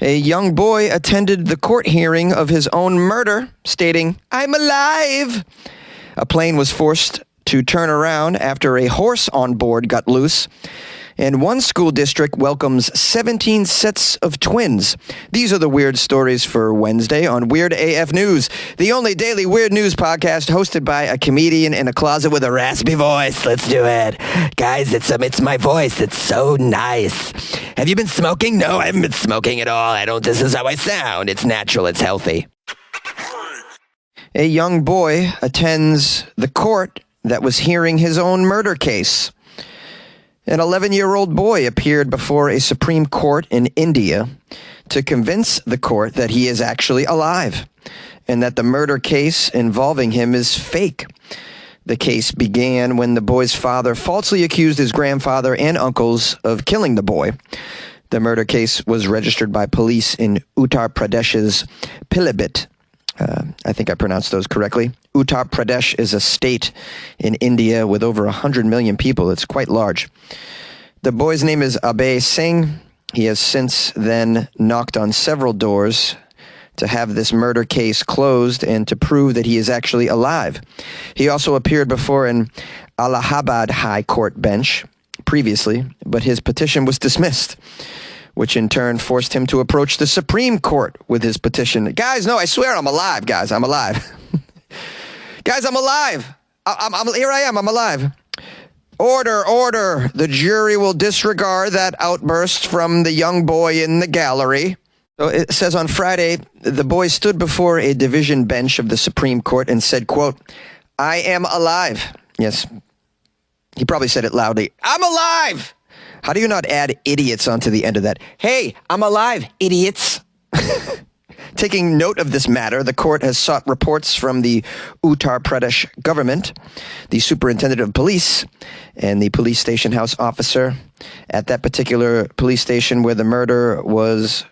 A young boy attended the court hearing of his own murder, stating, "I'm alive." A plane was forced to turn around after a horse on board got loose. And one school district welcomes 17 sets of twins. These are the weird stories for Wednesday on Weird AF News, the only daily weird news podcast hosted by a comedian in a closet with a raspy voice. Let's do it. Guys, it's my voice. It's so nice. Have you been smoking? No, I haven't been smoking at all. This is how I sound. It's natural. It's healthy. A young boy attends the court that was hearing his own murder case. An 11-year-old boy appeared before a Supreme Court in India to convince the court that he is actually alive and that the murder case involving him is fake. The case began when the boy's father falsely accused his grandfather and uncles of killing the boy. The murder case was registered by police in Uttar Pradesh's Pilibhit. I think I pronounced those correctly. Uttar Pradesh is a state in India with over 100 million people. It's quite large. The boy's name is Abhay Singh. He has since then knocked on several doors to have this murder case closed and to prove that he is actually alive. He also appeared before an Allahabad High Court bench previously, but his petition was dismissed, which in turn forced him to approach the Supreme Court with his petition. Guys, no, I swear I'm alive, guys. I'm alive. Guys, I'm alive. Here I am. I'm alive. Order. The jury will disregard that outburst from the young boy in the gallery. So it says on Friday, the boy stood before a division bench of the Supreme Court and said, quote, "I am alive." Yes, he probably said it loudly. "I'm alive." How do you not add idiots onto the end of that? Hey, I'm alive, idiots. Taking note of this matter, the court has sought reports from the Uttar Pradesh government, the superintendent of police, and the police station house officer at that particular police station where the murder was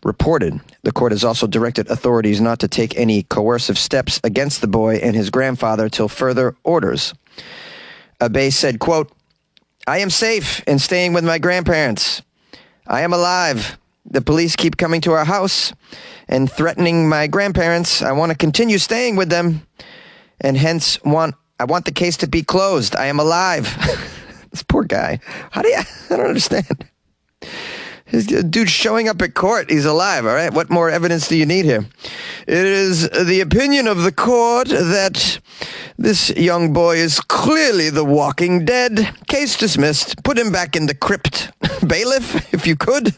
reported. The court has also directed authorities not to take any coercive steps against the boy and his grandfather till further orders. Abhay said, quote, "I am safe and staying with my grandparents. I am alive. The police keep coming to our house and threatening my grandparents. I want to continue staying with them and hence I want the case to be closed. I am alive." This poor guy. I don't understand. This dude's showing up at court. He's alive, all right? What more evidence do you need here? It is the opinion of the court that this young boy is clearly the walking dead. Case dismissed. Put him back in the crypt. Bailiff, if you could.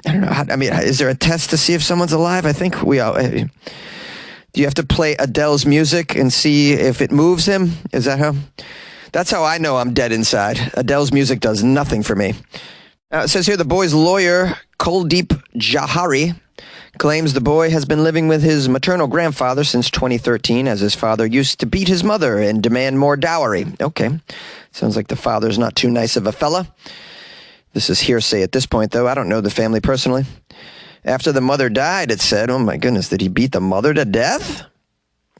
I don't know. Is there a test to see if someone's alive? I think we all... Do you have to play Adele's music and see if it moves him? Is that how... That's how I know I'm dead inside. Adele's music does nothing for me. It says here the boy's lawyer, Kuldeep Jahari, claims the boy has been living with his maternal grandfather since 2013, as his father used to beat his mother and demand more dowry. Okay. Sounds like the father's not too nice of a fella. This is hearsay at this point, though. I don't know the family personally. After the mother died, it said, oh my goodness, did he beat the mother to death?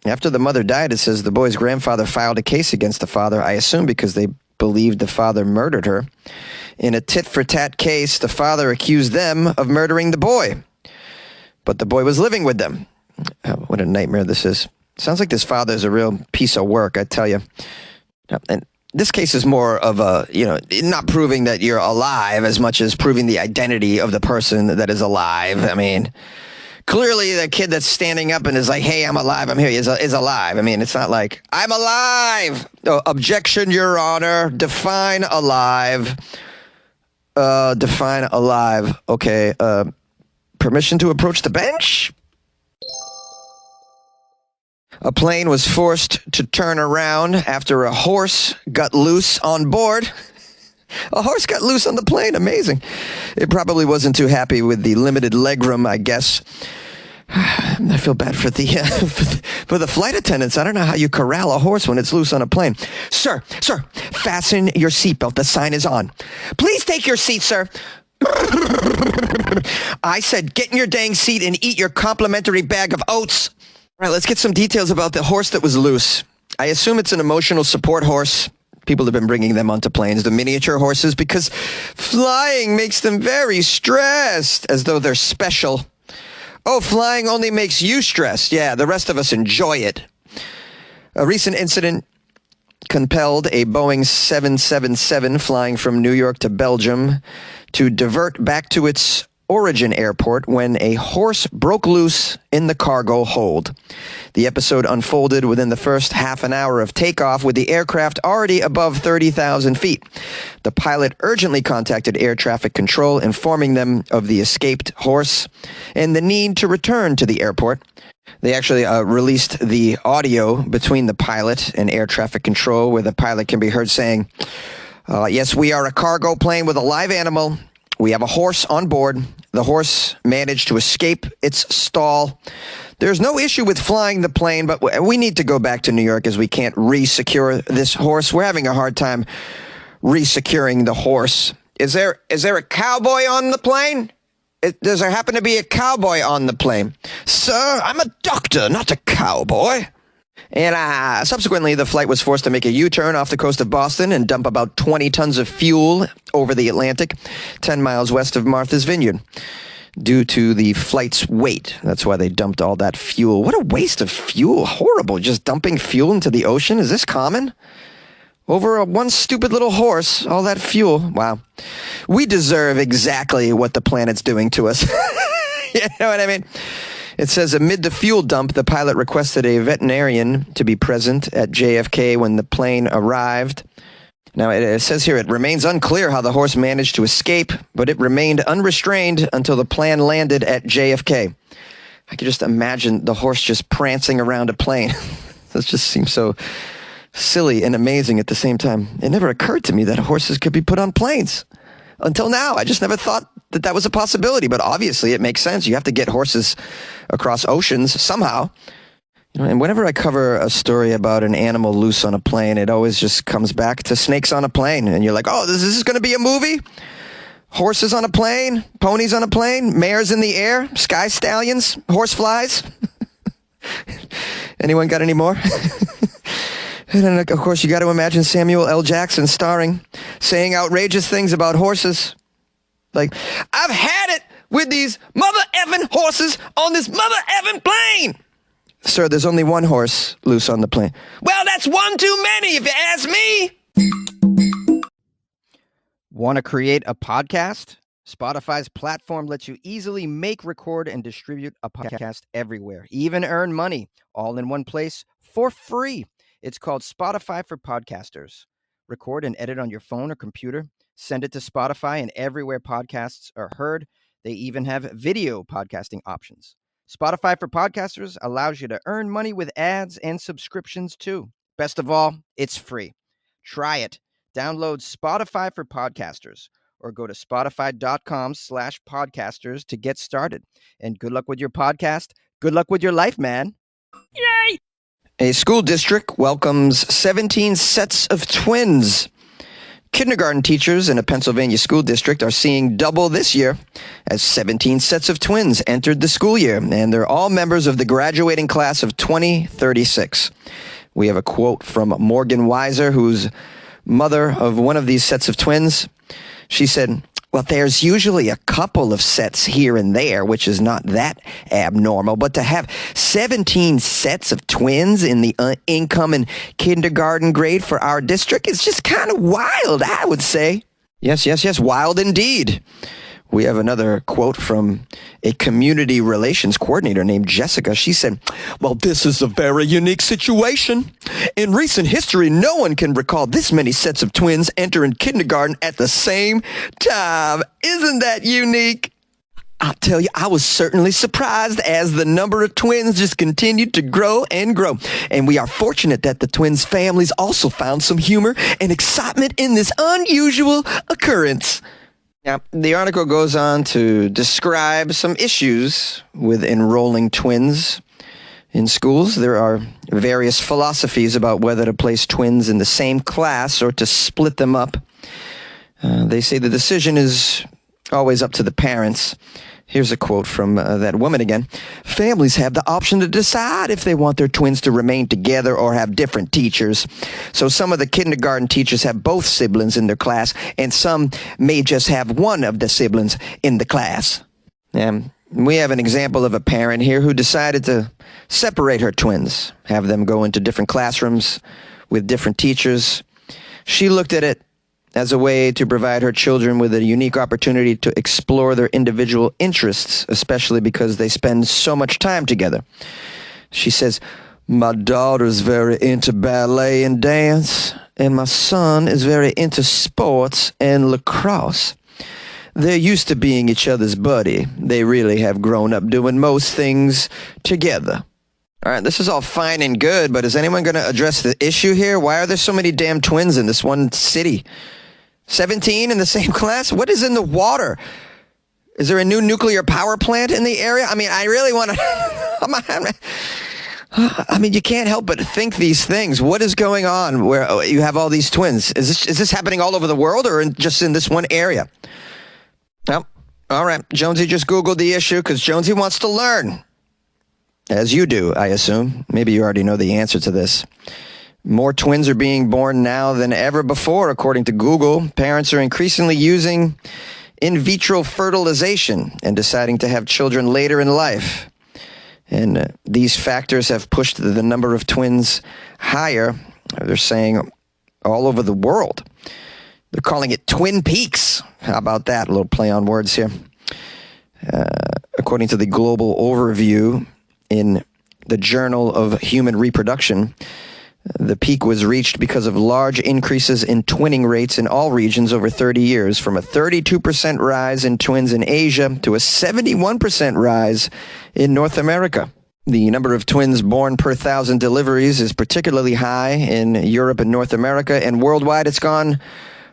After the mother died, it says the boy's grandfather filed a case against the father, I assume because they believed the father murdered her. In a tit-for-tat case, the father accused them of murdering the boy. But the boy was living with them. Oh, what a nightmare this is. Sounds like this father's a real piece of work, I tell you. And this case is more of a, not proving that you're alive as much as proving the identity of the person that is alive. I mean... Clearly, the kid that's standing up and is like, "Hey, I'm alive, I'm here," is alive. I mean, it's not like, "I'm alive." Oh, objection, Your Honor. Define alive. Define alive. Okay. Permission to approach the bench? A plane was forced to turn around after a horse got loose on board. A horse got loose on the plane. Amazing. It probably wasn't too happy with the limited legroom, I guess. I feel bad for the flight attendants. I don't know how you corral a horse when it's loose on a plane. Sir, fasten your seatbelt. The sign is on. Please take your seat, sir. I said get in your dang seat and eat your complimentary bag of oats. All right, let's get some details about the horse that was loose. I assume it's an emotional support horse. People have been bringing them onto planes, the miniature horses, because flying makes them very stressed, as though they're special. Oh, flying only makes you stressed. Yeah, the rest of us enjoy it. A recent incident compelled a Boeing 777 flying from New York to Belgium to divert back to its origin airport when a horse broke loose in the cargo hold. The episode unfolded within the first half an hour of takeoff, with the aircraft already above 30,000 feet. The pilot urgently contacted air traffic control, informing them of the escaped horse and the need to return to the airport. They actually released the audio between the pilot and air traffic control, where the pilot can be heard saying, yes, we are a cargo plane with a live animal. We have a horse on board. The horse managed to escape its stall. There's no issue with flying the plane, but we need to go back to New York as we can't re-secure this horse. We're having a hard time re-securing the horse. Is there a cowboy on the plane? Does there happen to be a cowboy on the plane? Sir, I'm a doctor, not a cowboy. And subsequently, the flight was forced to make a U-turn off the coast of Boston and dump about 20 tons of fuel over the Atlantic, 10 miles west of Martha's Vineyard, due to the flight's weight. That's why they dumped all that fuel. What a waste of fuel. Horrible. Just dumping fuel into the ocean. Is this common? Over one stupid little horse, all that fuel. Wow. We deserve exactly what the planet's doing to us. You know what I mean? It says, amid the fuel dump, the pilot requested a veterinarian to be present at JFK when the plane arrived. Now, it says here, it remains unclear how the horse managed to escape, but it remained unrestrained until the plane landed at JFK. I could just imagine the horse just prancing around a plane. That just seems so silly and amazing at the same time. It never occurred to me that horses could be put on planes. Until now, I just never thought that was a possibility, but obviously it makes sense. You have to get horses across oceans somehow. And whenever I cover a story about an animal loose on a plane, it always just comes back to snakes on a plane. And you're like, oh, this is going to be a movie? Horses on a plane, ponies on a plane, mares in the air, sky stallions, horse flies. Anyone got any more? And then, of course, you got to imagine Samuel L. Jackson starring, saying outrageous things about horses. Like, I've had it with these mother effing horses on this mother effing plane. Sir, there's only one horse loose on the plane. Well, that's one too many, if you ask me. Want to create a podcast? Spotify's platform lets you easily make, record, and distribute a podcast everywhere. Even earn money, all in one place for free. It's called Spotify for Podcasters. Record and edit on your phone or computer. Send it to Spotify and everywhere podcasts are heard. They even have video podcasting options. Spotify for Podcasters allows you to earn money with ads and subscriptions too. Best of all, it's free. Try it. Download Spotify for Podcasters or go to spotify.com/podcasters to get started. And good luck with your podcast. Good luck with your life, man. Yay! A school district welcomes 17 sets of twins. Kindergarten teachers in a Pennsylvania school district are seeing double this year as 17 sets of twins entered the school year, and they're all members of the graduating class of 2036. We have a quote from Morgan Weiser, who's mother of one of these sets of twins. She said, well, there's usually a couple of sets here and there, which is not that abnormal. But to have 17 sets of twins in the incoming kindergarten grade for our district is just kind of wild, I would say. Yes, wild indeed. We have another quote from a community relations coordinator named Jessica. She said, well, this is a very unique situation. In recent history, no one can recall this many sets of twins entering kindergarten at the same time. Isn't that unique? I'll tell you, I was certainly surprised as the number of twins just continued to grow and grow. And we are fortunate that the twins' families also found some humor and excitement in this unusual occurrence. Now, the article goes on to describe some issues with enrolling twins in schools. There are various philosophies about whether to place twins in the same class or to split them up. They say the decision is always up to the parents. Here's a quote from that woman again. Families have the option to decide if they want their twins to remain together or have different teachers. So some of the kindergarten teachers have both siblings in their class, and some may just have one of the siblings in the class. We have an example of a parent here who decided to separate her twins, have them go into different classrooms with different teachers. She looked at it as a way to provide her children with a unique opportunity to explore their individual interests, especially because they spend so much time together. She says, "My daughter's very into ballet and dance, and my son is very into sports and lacrosse. They're used to being each other's buddy. They really have grown up doing most things together." All right, this is all fine and good, but is anyone going to address the issue here? Why are there so many damn twins in this one city? 17 in the same class? What is in the water? Is there a new nuclear power plant in the area? I mean, I really want to... I mean, you can't help but think these things. What is going on where you have all these twins? Is this happening all over the world or just in this one area? Well, all right. Jonesy just Googled the issue because Jonesy wants to learn. As you do, I assume. Maybe you already know the answer to this. More twins are being born now than ever before, according to Google. Parents are increasingly using in vitro fertilization and deciding to have children later in life. And these factors have pushed the number of twins higher, they're saying, all over the world. They're calling it Twin Peaks. How about that? A little play on words here. According to the global overview in the Journal of Human Reproduction, the peak was reached because of large increases in twinning rates in all regions over 30 years, from a 32% rise in twins in Asia to a 71% rise in North America. The number of twins born per 1,000 deliveries is particularly high in Europe and North America, and worldwide it's gone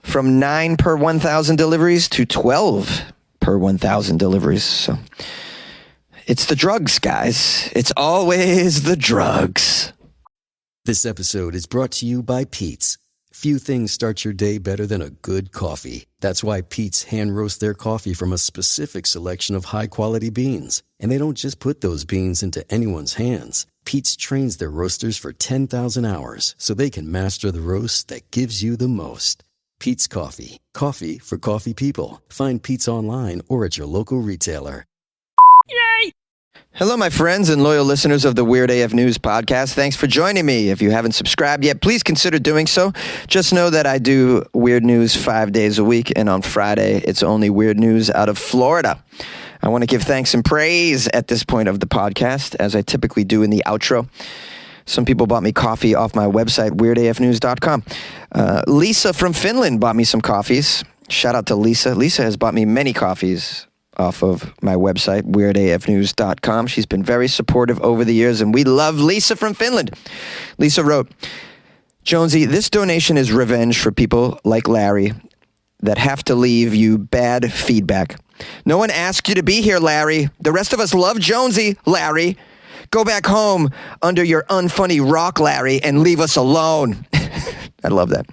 from 9 per 1,000 deliveries to 12 per 1,000 deliveries. So it's the drugs, guys. It's always the drugs. This episode is brought to you by Pete's. Few things start your day better than a good coffee. That's why Pete's hand roasts their coffee from a specific selection of high-quality beans. And they don't just put those beans into anyone's hands. Pete's trains their roasters for 10,000 hours so they can master the roast that gives you the most. Pete's Coffee. Coffee for coffee people. Find Pete's online or at your local retailer. Yay! Hello, my friends and loyal listeners of the Weird AF News podcast. Thanks for joining me. If you haven't subscribed yet, please consider doing so. Just know that I do weird news 5 days a week, and on Friday, it's only weird news out of Florida. I want to give thanks and praise at this point of the podcast, as I typically do in the outro. Some people bought me coffee off my website, weirdafnews.com. Lisa from Finland bought me some coffees. Shout out to Lisa. Lisa has bought me many coffees off of my website, weirdafnews.com. She's been very supportive over the years, and we love Lisa from Finland. Lisa wrote, "Jonesy, this donation is revenge for people like Larry that have to leave you bad feedback. No one asked you to be here, Larry. The rest of us love Jonesy, Larry. Go back home under your unfunny rock, Larry, and leave us alone." I love that.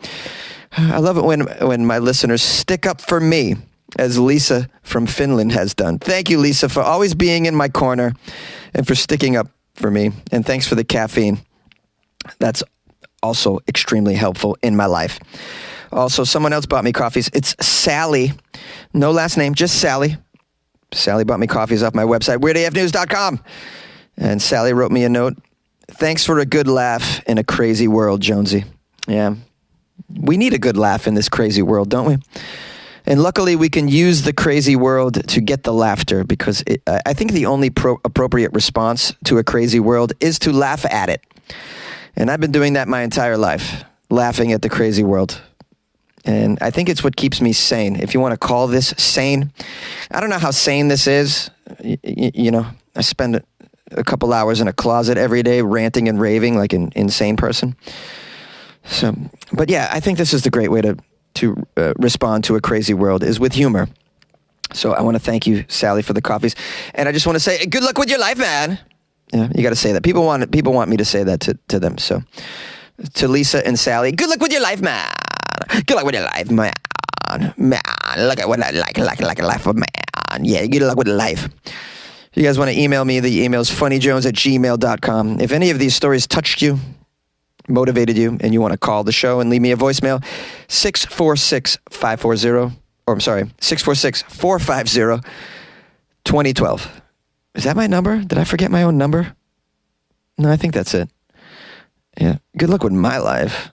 I love it when my listeners stick up for me, as Lisa from Finland has done. Thank you, Lisa, for always being in my corner and for sticking up for me. And thanks for the caffeine. That's also extremely helpful in my life. Also, someone else bought me coffees. It's Sally. No last name, just Sally. Sally bought me coffees off my website, weirdafnews.com. And Sally wrote me a note. "Thanks for a good laugh in a crazy world, Jonesy." Yeah, we need a good laugh in this crazy world, don't we? And luckily, we can use the crazy world to get the laughter, because I think the only appropriate response to a crazy world is to laugh at it. And I've been doing that my entire life, laughing at the crazy world. And I think it's what keeps me sane. If you want to call this sane, I don't know how sane this is. You know, I spend a couple hours in a closet every day ranting and raving like an insane person. So, but yeah, I think this is the great way to respond to a crazy world, is with humor. So I want to thank you, Sally, for the coffees. And I just want to say, good luck with your life, man. Yeah, you got to say that. People want me to say that to them. So to Lisa and Sally, good luck with your life, man. Good luck with your life, man. Man, look at what I like a life of man. Yeah, good luck with life. If you guys want to email me, the email's funnyjones@gmail.com. If any of these stories touched you, motivated you, and you want to call the show and leave me a voicemail, 646-450-2012. Is that my number? Did I forget my own number? No, I think that's it. Yeah. Good luck with my life.